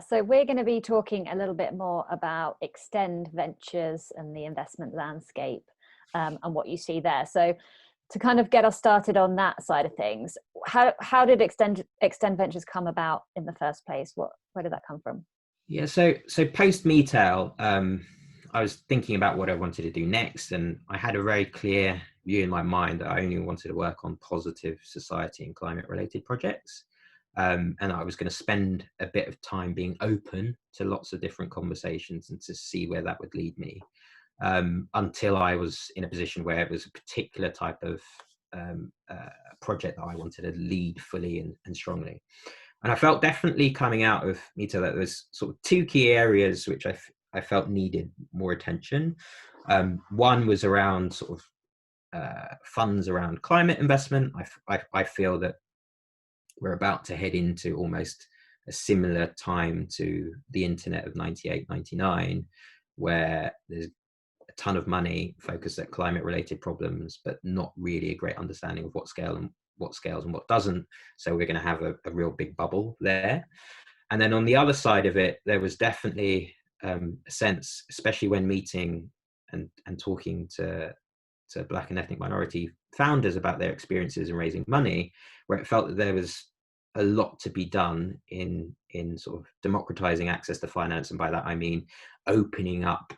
So we're going to be talking a little bit more about Extend Ventures and the investment landscape, and what you see there. So to kind of get us started on that side of things, how did Extend Ventures come about in the first place? Where did that come from? Yeah, so post Meetail, I was thinking about what I wanted to do next, and I had a very clear view in my mind that I only wanted to work on positive society and climate related projects. And I was going to spend a bit of time being open to lots of different conversations and to see where that would lead me, until I was in a position where it was a particular type of project that I wanted to lead fully and strongly. And I felt definitely coming out of Meetail that there's sort of two key areas which I felt needed more attention. One was around sort of funds around climate investment. I feel that we're about to head into almost a similar time to the internet of 98, 99, where there's a ton of money focused at climate related problems, but not really a great understanding of what scales and what doesn't. So we're going to have a real big bubble there. And then on the other side of it, there was definitely a sense, especially when meeting and talking to Black and ethnic minority founders about their experiences in raising money, where it felt that there was a lot to be done in sort of democratizing access to finance. And by that, I mean opening up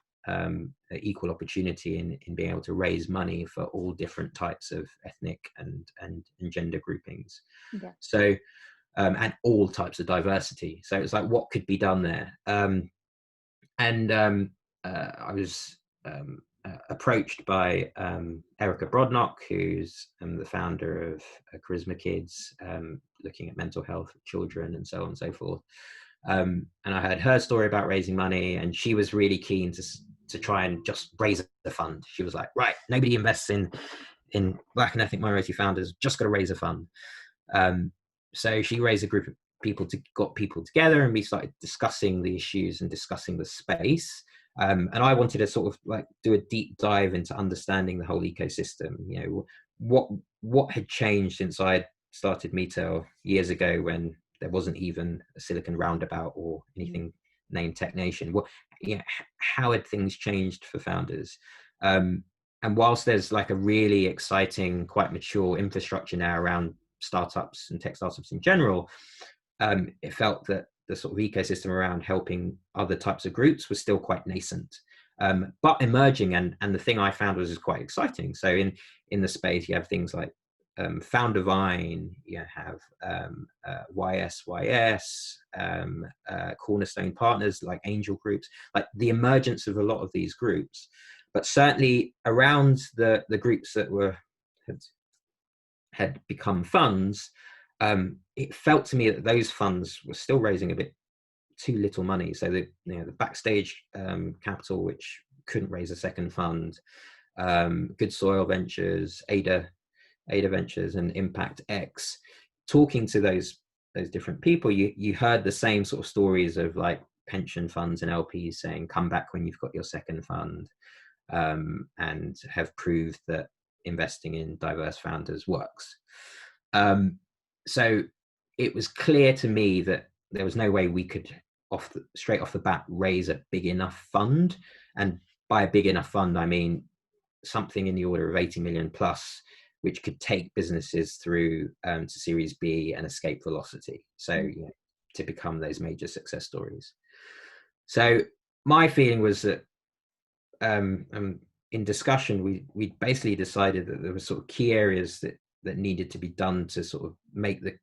equal opportunity in being able to raise money for all different types of ethnic and gender groupings. Yeah. So, and all types of diversity. So it's like, what could be done there? I was approached by Erica Brodnock, who's the founder of Charisma Kids, looking at mental health of children and so on and so forth. And I heard her story about raising money, and she was really keen to try and just raise a fund. She was like, right, nobody invests in Black and ethnic minority founders, just got to raise a fund. So she raised a group of people got people together, and we started discussing the issues and discussing the space. And I wanted to sort of like do a deep dive into understanding the whole ecosystem. You know, what had changed since I started Meetail years ago, when there wasn't even a Silicon Roundabout or anything named Tech Nation. How had things changed for founders? And whilst there's like a really exciting, quite mature infrastructure now around startups and tech startups in general, it felt that the sort of ecosystem around helping other types of groups was still quite nascent, but emerging. And the thing I found was quite exciting. So in the space, you have things like Foundervine, you have YSYS, Cornerstone Partners, like angel groups, like the emergence of a lot of these groups. But certainly around the groups that had become funds, it felt to me that those funds were still raising a bit too little money. So the Backstage Capital, which couldn't raise a second fund, Good Soil Ventures, Ada Ventures, and Impact X, talking to those different people, you heard the same sort of stories of like pension funds and LPs saying, come back when you've got your second fund, and have proved that investing in diverse founders works. So it was clear to me that there was no way we could straight off the bat raise a big enough fund. And by a big enough fund, I mean something in the order of 80 million plus, which could take businesses through to Series B and escape velocity. So to become those major success stories. So my feeling was that in discussion, we basically decided that there were sort of key areas that needed to be done to sort of make the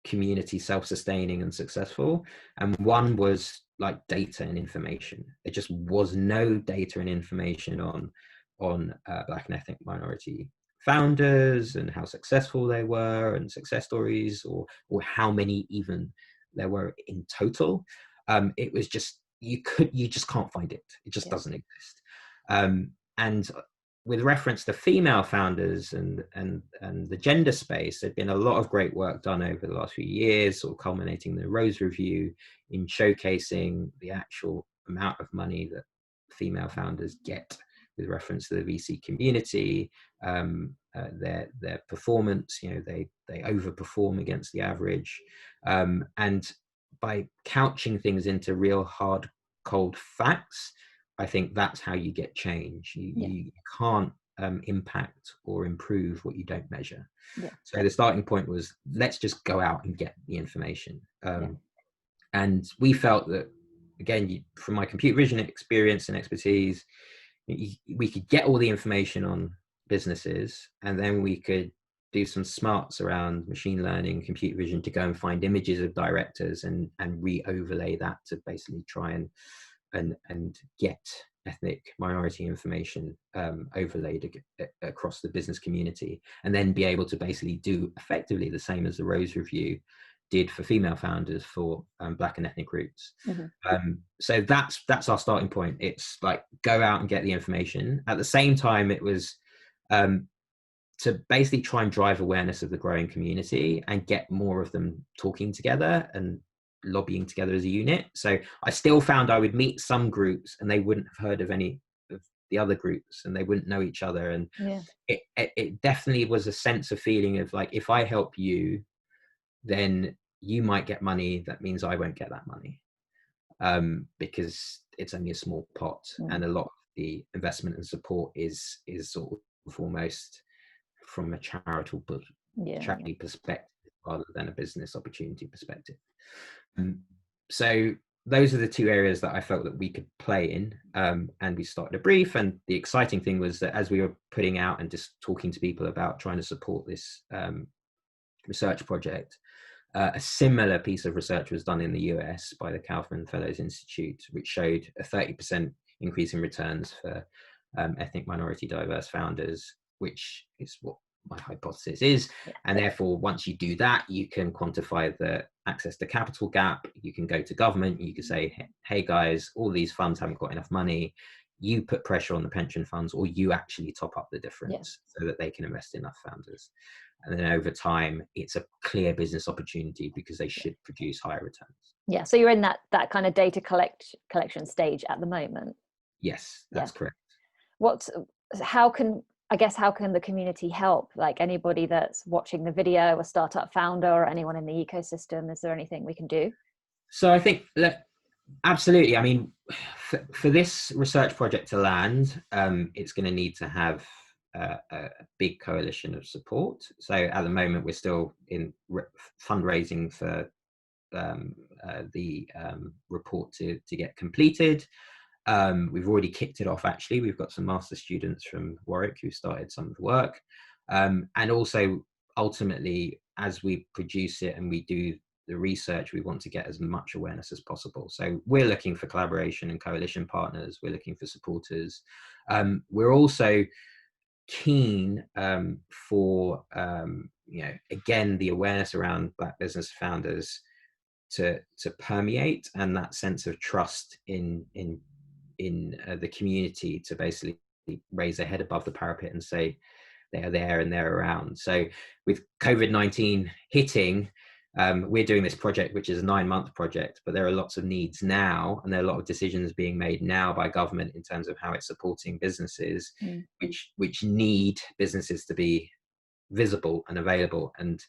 community self-sustaining and successful. And one was like data and information. There just was no data and information on Black and ethnic minority founders and how successful they were, and success stories, or how many even there were in total. It was just, you just can't find it. It just doesn't exist. And with reference to female founders and the gender space, there'd been a lot of great work done over the last few years, sort of culminating the Rose Review in showcasing the actual amount of money that female founders get with reference to the VC community, their performance. They overperform against the average, and by couching things into real hard, cold facts, I think that's how you get change. You can't impact or improve what you don't measure. So the starting point was, let's just go out and get the information. And we felt that, again, from my computer vision experience and expertise, we could get all the information on businesses, and then we could do some smarts around machine learning, computer vision, to go and find images of directors and re-overlay that to basically try and get ethnic minority information overlaid across the business community, and then be able to basically do effectively the same as the Rose Review did for female founders for Black and ethnic groups. So that's our starting point. It's like, go out and get the information. At the same time, it was to basically try and drive awareness of the growing community and get more of them talking together and lobbying together as a unit. So I still found I would meet some groups and they wouldn't have heard of any of the other groups, and they wouldn't know each other. And it definitely was a sense of feeling of like, if I help you, then you might get money. That means I won't get that money, because it's only a small pot, and a lot of the investment and support is sort of almost from a charitable perspective rather than a business opportunity perspective. So those are the two areas that I felt that we could play in, and we started a brief. And the exciting thing was that as we were putting out and just talking to people about trying to support this research project, a similar piece of research was done in the US by the Kaufman Fellows Institute, which showed a 30% increase in returns for ethnic minority diverse founders, which is what my hypothesis is. And therefore, once you do that, you can quantify the access to capital gap. You can go to government, you can say, hey guys, all these funds haven't got enough money. You put pressure on the pension funds, or you actually top up the difference so that they can invest in enough founders. And then over time, it's a clear business opportunity because they should produce higher returns. Yeah, so you're in that kind of data collection stage at the moment. Yes, that's correct. How can the community help? Like, anybody that's watching the video, a startup founder or anyone in the ecosystem, is there anything we can do? So I think that absolutely. I mean, for this research project to land, it's going to need to have a big coalition of support. So at the moment, we're still in fundraising for the report to get completed. We've already kicked it off, actually. We've got some master students from Warwick who started some of the work. And also, ultimately, as we produce it and we do the research, we want to get as much awareness as possible. So we're looking for collaboration and coalition partners. We're looking for supporters. We're also keen for, again, the awareness around Black business founders to permeate, and that sense of trust in the community to basically raise their head above the parapet and say they are there and they're around. So with COVID-19 hitting, we're doing this project, which is a 9-month project, but there are lots of needs now, and there are a lot of decisions being made now by government in terms of how it's supporting businesses, which need businesses to be visible and available. And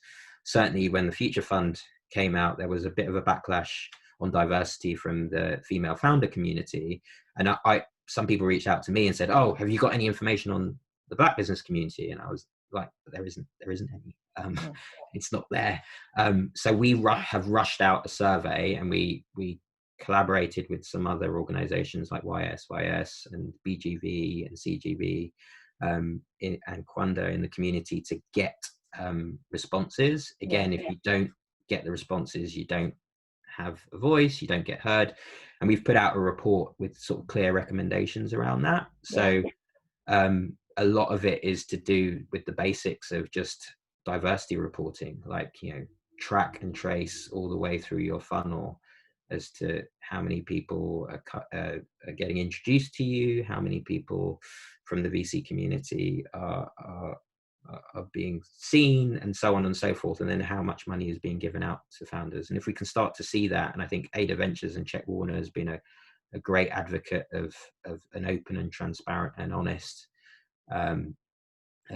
certainly when the Future Fund came out, there was a bit of a backlash on diversity from the female founder community. And some people reached out to me and said, oh, have you got any information on the Black business community? And I was like, there isn't any. It's not there. So we have rushed out a survey, and we collaborated with some other organizations like YSYS and BGV and CGV and Quando in the community to get responses. Again, if you don't get the responses, you don't have a voice, you don't get heard. And we've put out a report with sort of clear recommendations around that. So a lot of it is to do with the basics of just diversity reporting, like, track and trace all the way through your funnel as to how many people are getting introduced to you, how many people from the VC community are being seen, and so on and so forth, and then how much money is being given out to founders. And if we can start to see that, and I think Ada Ventures and Czech Warner has been a great advocate of an open and transparent and honest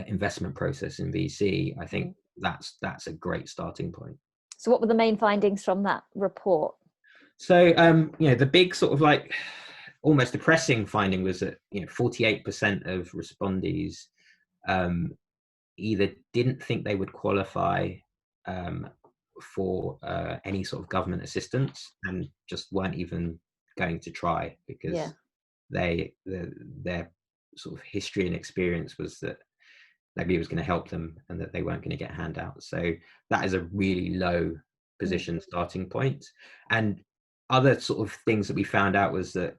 investment process in VC, I think that's a great starting point. So what were the main findings from that report? So, the big sort of like almost depressing finding was that 48% of respondees either didn't think they would qualify um, for any sort of government assistance and just weren't even going to try Yeah. because their sort of history and experience was that nobody was going to help them and that they weren't going to get handouts. So that is a really low position starting point. And other sort of things that we found out was that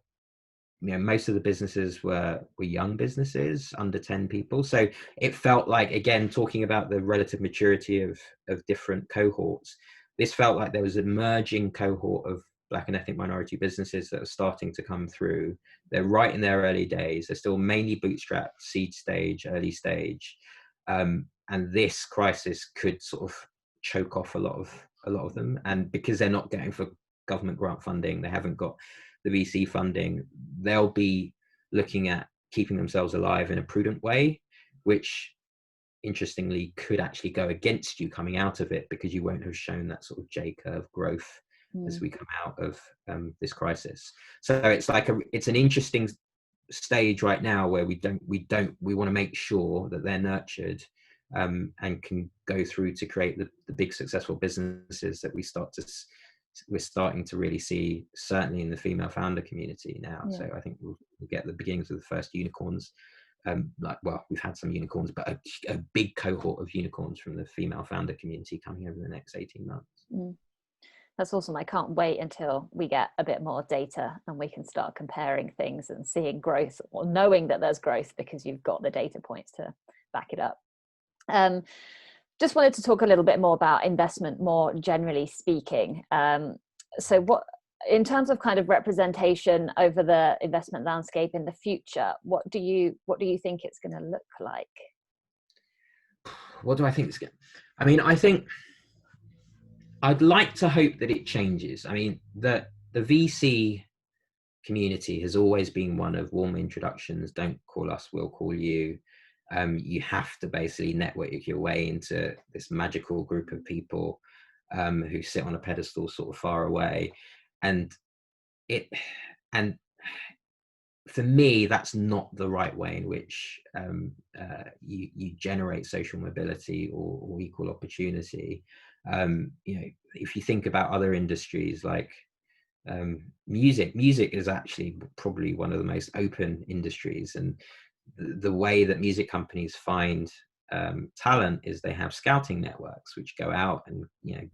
most of the businesses were young businesses under 10 people. So it felt like, again, talking about the relative maturity of different cohorts, this felt like there was an emerging cohort of Black and ethnic minority businesses that are starting to come through. They're right in their early days. They're still mainly bootstrapped, seed stage, early stage. And this crisis could sort of choke off a lot of them. And because they're not getting for government grant funding, they haven't got the VC funding, they'll be looking at keeping themselves alive in a prudent way, which interestingly could actually go against you coming out of it because you won't have shown that sort of J-curve growth as we come out of this crisis. So it's like it's an interesting stage right now where we want to make sure that they're nurtured and can go through to create the big successful businesses that we're starting to really see, certainly in the female founder community now. Yeah. So I think we'll get the beginnings of the first unicorns. We've had some unicorns, but a big cohort of unicorns from the female founder community coming over the next 18 months. That's awesome. I can't wait until we get a bit more data and we can start comparing things and seeing growth, or knowing that there's growth because you've got the data points to back it up. Just wanted to talk a little bit more about investment, more generally speaking. So what, in terms of kind of representation over the investment landscape in the future, what do you think it's going to look like? What do I think it's going to, I mean, I think I'd like to hope that it changes. I mean, the VC community has always been one of warm introductions. Don't call us, we'll call you. You have to basically network your way into this magical group of people who sit on a pedestal sort of far away. And for me, that's not the right way in which you generate social mobility or equal opportunity. If you think about other industries like music is actually probably one of the most open industries, and the way that music companies find talent is they have scouting networks which go out and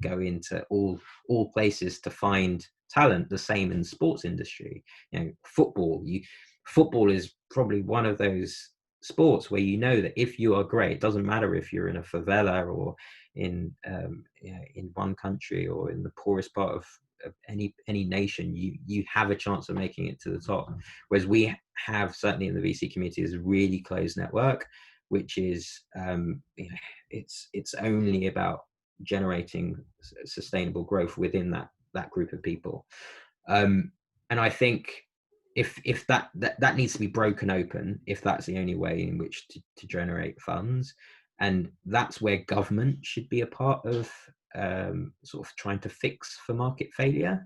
go into all places to find talent. The same in the sports industry. Football is probably one of those sports where that if you are great, it doesn't matter if you're in a favela or in one country or in the poorest part of any nation, you have a chance of making it to the top. Whereas we have, certainly in the VC community, is a really closed network, which is it's only about generating sustainable growth within that group of people. And I think if that needs to be broken open, if that's the only way in which to generate funds, and that's where government should be a part of sort of trying to fix for market failure.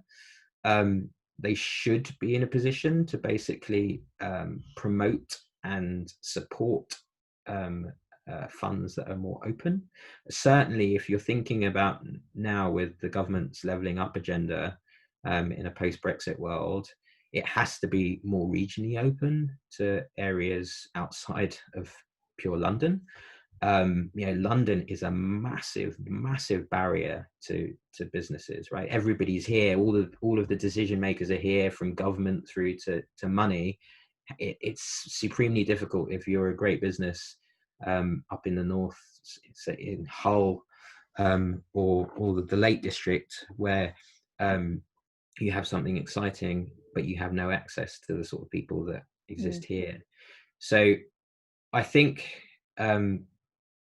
They should be in a position to basically promote and support funds that are more open. Certainly, if you're thinking about now with the government's levelling up agenda in a post-Brexit world, it has to be more regionally open to areas outside of pure London. London is a massive barrier to businesses, right? Everybody's here. All of the decision makers are here, from government through to money. It's supremely difficult if you're a great business up in the north, say in Hull or the Lake District, where you have something exciting, but you have no access to the sort of people that exist here. So I think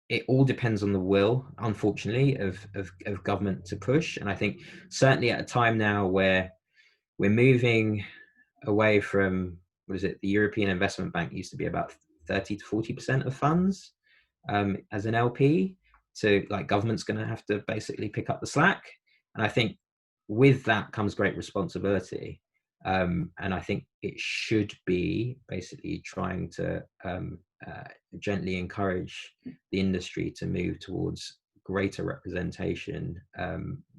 it all depends on the will, unfortunately, of government to push. And I think certainly at a time now where we're moving away from, the European Investment Bank used to be about 30 to 40% of funds as an LP, so like government's going to have to basically pick up the slack. And I think with that comes great responsibility. And I think it should be basically trying to gently encourage the industry to move towards greater representation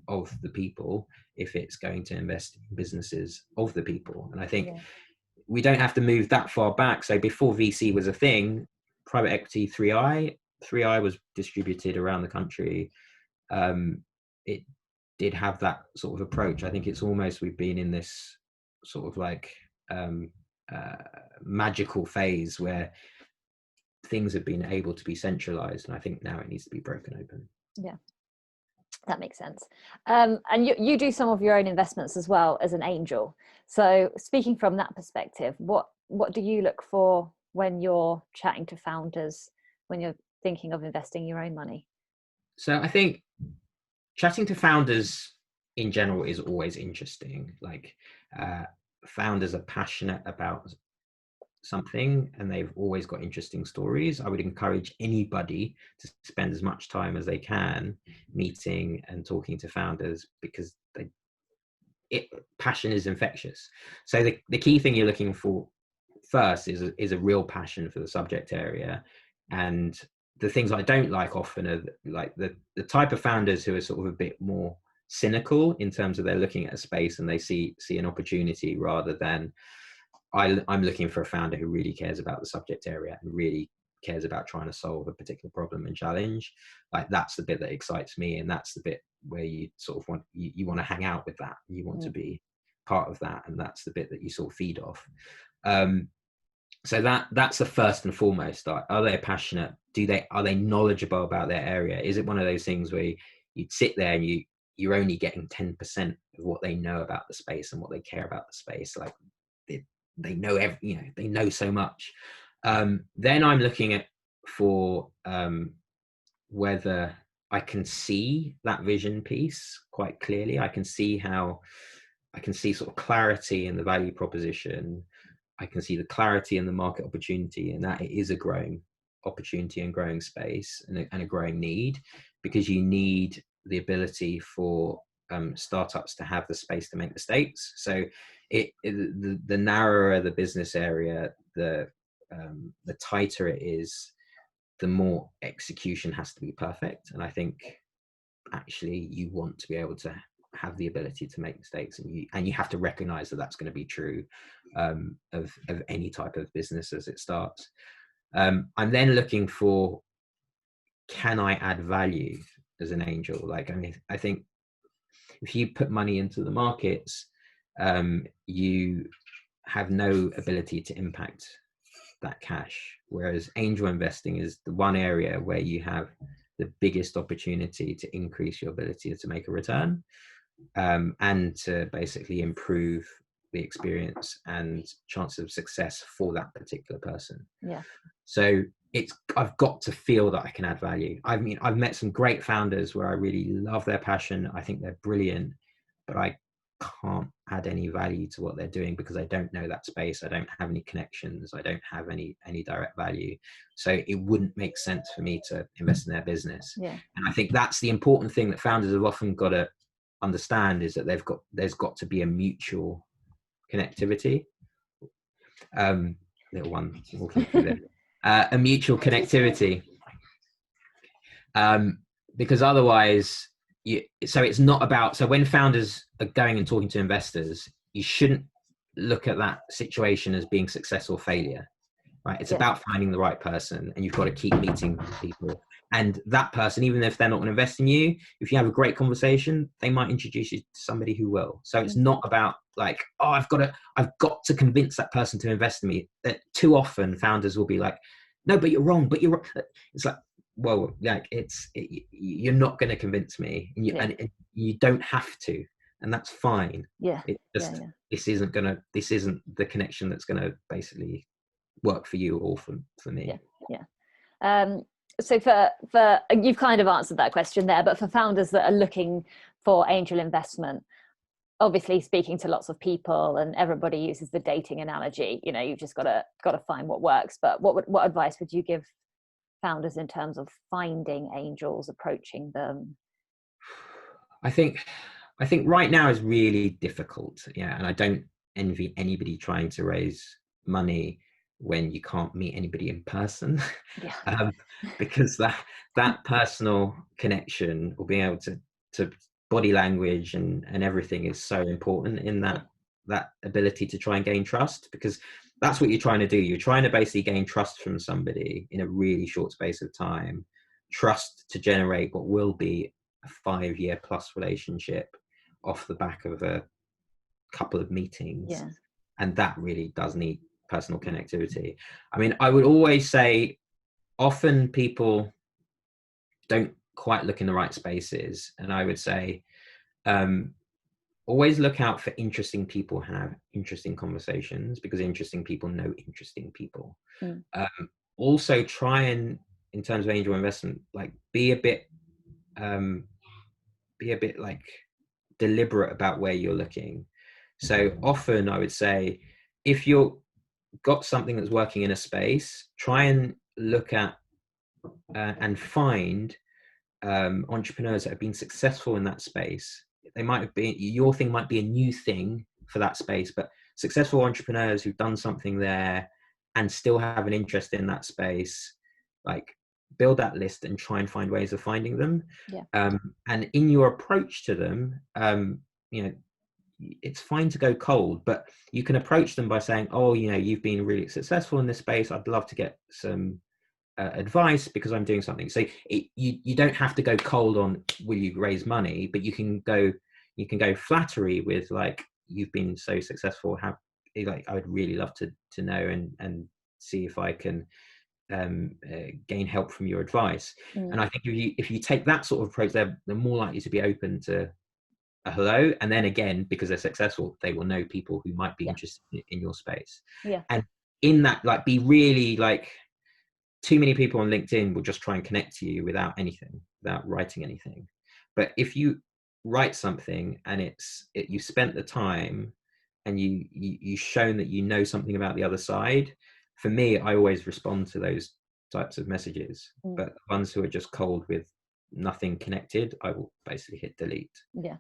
of the people if it's going to invest in businesses of the people. And I think we don't have to move that far back. So before VC was a thing, private equity 3i was distributed around the country. It did have that sort of approach. I think it's almost, we've been in this sort of like magical phase where things have been able to be centralized, and I think now it needs to be broken open. Yeah, that makes sense. And you do some of your own investments as well as an angel. So speaking from that perspective, what do you look for when you're chatting to founders, when you're thinking of investing your own money? So I think chatting to founders in general is always interesting. Like founders are passionate about something and they've always got interesting stories. I would encourage anybody to spend as much time as they can meeting and talking to founders, because passion is infectious. So the key thing you're looking for first is a real passion for the subject area. And the things I don't like often are like the type of founders who are sort of a bit more cynical in terms of they're looking at a space and they see an opportunity, rather than I'm looking for a founder who really cares about the subject area and really cares about trying to solve a particular problem and challenge. Like that's the bit that excites me, and that's the bit where you sort of want you want to hang out with that, you want to be part of that, and that's the bit that you sort of feed off. So that's the first and foremost. Are they passionate? Are they knowledgeable about their area? Is it one of those things where you'd sit there and you're only getting 10% of what they know about the space and what they care about the space? Like they know they know so much. Then I'm looking for whether I can see that vision piece quite clearly. I can see sort of clarity in the value proposition. I can see the clarity in the market opportunity, and that it is a growing opportunity and growing space and a growing need, because you need the ability for startups to have the space to make mistakes. So the narrower the business area, the tighter it is, the more execution has to be perfect. And I think actually you want to be able to have the ability to make mistakes, and you have to recognize that that's going to be true of any type of business as it starts. I'm then looking for, can I add value as an angel? Like, I mean, I think if you put money into the markets, you have no ability to impact that cash, whereas angel investing is the one area where you have the biggest opportunity to increase your ability to make a return, and to basically improve the experience and chance of success for that particular person. Yeah. So I've got to feel that I can add value. I mean, I've met some great founders where I really love their passion. I think they're brilliant, but I can't add any value to what they're doing because I don't know that space. I don't have any connections. I don't have any direct value. So it wouldn't make sense for me to invest in their business. Yeah. And I think that's the important thing that founders have often got to understand, is that there's got to be a mutual connectivity. Little one walking through there. A mutual connectivity, because otherwise so it's not about, so when founders are going and talking to investors, you shouldn't look at that situation as being success or failure, right? It's about finding the right person, and you've got to keep meeting people, and that person, even if they're not going to invest in you, if you have a great conversation, they might introduce you to somebody who will. So it's not about like, oh, I've got to convince that person to invest in me. That too often founders will be like, no, but you're wrong, but you're wrong. It's like, well, like you're not going to convince me, and you don't have to, and that's fine. It just this isn't the connection that's going to basically work for you or for me. So for you've kind of answered that question there, but for founders that are looking for angel investment, obviously speaking to lots of people, and everybody uses the dating analogy, you've just got to find what works. But what advice would you give founders in terms of finding angels, approaching them? I think I think right now is really difficult. Yeah. And I don't envy anybody trying to raise money when you can't meet anybody in person. Yeah. Because that personal connection, or being able to body language and everything, is so important in that ability to try and gain trust, because that's what you're trying to do. You're trying to basically gain trust from somebody in a really short space of time, trust to generate what will be a 5-year plus relationship off the back of a couple of meetings. Yeah. And that really does need personal connectivity. I mean, I would always say often people don't quite look in the right spaces, and I would say always look out for interesting people, have interesting conversations, because interesting people know interesting people. Also try and, in terms of angel investment, like be a bit like deliberate about where you're looking. So often I would say, if you've got something that's working in a space, try and look at and find entrepreneurs that have been successful in that space. They might have been, your thing might be a new thing for that space, but successful entrepreneurs who've done something there and still have an interest in that space, like build that list and try and find ways of finding them. And in your approach to them, you know, it's fine to go cold, but you can approach them by saying, oh, you know, you've been really successful in this space, I'd love to get some advice because I'm doing something. So you don't have to go cold on will you raise money, but you can go flattery with, like, you've been so successful, have, like, I would really love to know and see if I can gain help from your advice. And I think if you take that sort of approach, they're more likely to be open to a hello. And then again, because they're successful, they will know people who might be interested in your space. And in that, like, be really, like, too many people on LinkedIn will just try and connect to you without writing anything. But if you write something and you spent the time and you've shown that you know something about the other side, for me, I always respond to those types of messages. But the ones who are just cold with nothing connected, I will basically hit delete.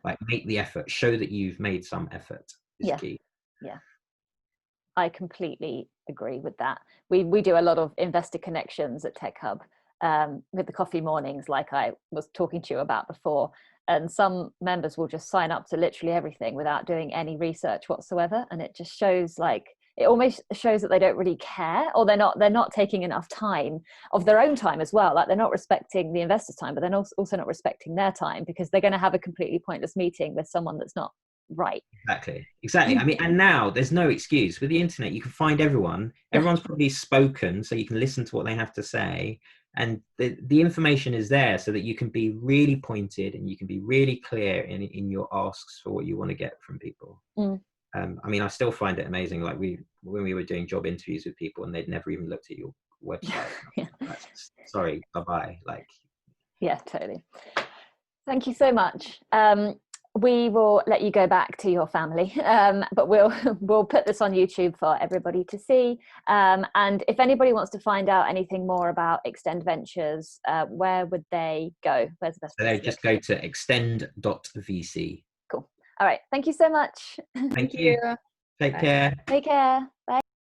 Like, make the effort, show that you've made some effort is key. I completely agree with that. We do a lot of investor connections at TechHub with the coffee mornings, like I was talking to you about before. And some members will just sign up to literally everything without doing any research whatsoever. And it just shows, like, it almost shows that they don't really care, or they're not taking enough time of their own time as well. Like, they're not respecting the investor's time, but they're also not respecting their time, because they're going to have a completely pointless meeting with someone that's not right. Exactly. I mean, and now there's no excuse with the internet. You can find everyone's probably spoken, so you can listen to what they have to say, and the information is there so that you can be really pointed and you can be really clear in your asks for what you want to get from people. I mean, I still find it amazing, like when we were doing job interviews with people and they'd never even looked at your website. Sorry, bye-bye. Like, totally. Thank you so much. We will let you go back to your family, but we'll put this on YouTube for everybody to see. And if anybody wants to find out anything more about Extend Ventures, where would they go? Where's the best place? So they just go to extend.vc. Cool. All right. Thank you so much. Thank you. Take care. Take care. Bye.